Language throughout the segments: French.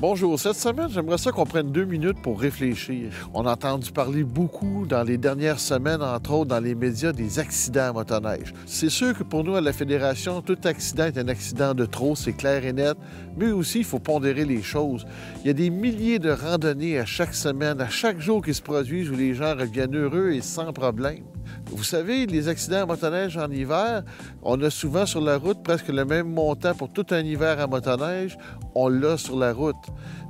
Bonjour, cette semaine, j'aimerais ça qu'on prenne 2 minutes pour réfléchir. On a entendu parler beaucoup dans les dernières semaines, entre autres dans les médias, des accidents à motoneige. C'est sûr que pour nous, à la Fédération, tout accident est un accident de trop, c'est clair et net, mais aussi, il faut pondérer les choses. Il y a des milliers de randonnées à chaque semaine, à chaque jour qui se produisent où les gens reviennent heureux et sans problème. Vous savez, les accidents à motoneige en hiver, on a souvent sur la route presque le même montant pour tout un hiver à motoneige, on l'a sur la route.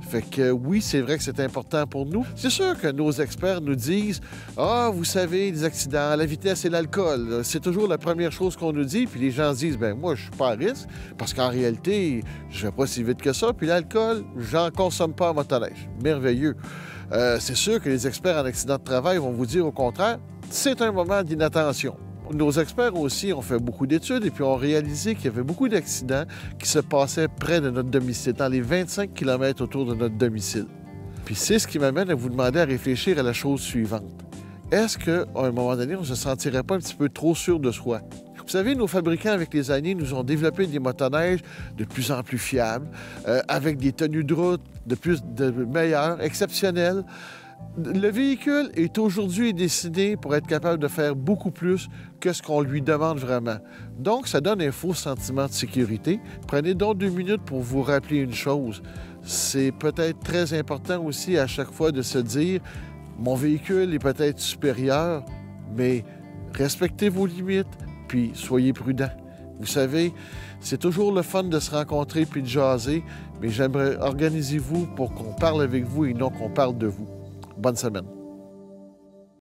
Fait que oui, c'est vrai que c'est important pour nous. C'est sûr que nos experts nous disent « Ah, vous savez, les accidents, la vitesse et l'alcool, c'est toujours la première chose qu'on nous dit. » Puis les gens se disent « Ben moi, je suis pas à risque parce qu'en réalité, je vais pas si vite que ça. Puis l'alcool, j'en consomme pas à motoneige. » Merveilleux. C'est sûr que les experts en accident de travail vont vous dire au contraire, c'est un moment d'inattention. Nos experts aussi ont fait beaucoup d'études et puis ont réalisé qu'il y avait beaucoup d'accidents qui se passaient près de notre domicile, dans les 25 km autour de notre domicile. Puis c'est ce qui m'amène à vous demander à réfléchir à la chose suivante. Est-ce qu'à un moment donné, on ne se sentirait pas un petit peu trop sûr de soi? Vous savez, nos fabricants, avec les années, nous ont développé des motoneiges de plus en plus fiables, avec des tenues de route de meilleures, exceptionnelles. Le véhicule est aujourd'hui dessiné pour être capable de faire beaucoup plus que ce qu'on lui demande vraiment. Donc, ça donne un faux sentiment de sécurité. Prenez donc 2 minutes pour vous rappeler une chose. C'est peut-être très important aussi à chaque fois de se dire « Mon véhicule est peut-être supérieur, mais respectez vos limites, puis soyez prudents. » Vous savez, c'est toujours le fun de se rencontrer puis de jaser, mais j'aimerais organisez-vous pour qu'on parle avec vous et non qu'on parle de vous. Bonne semaine.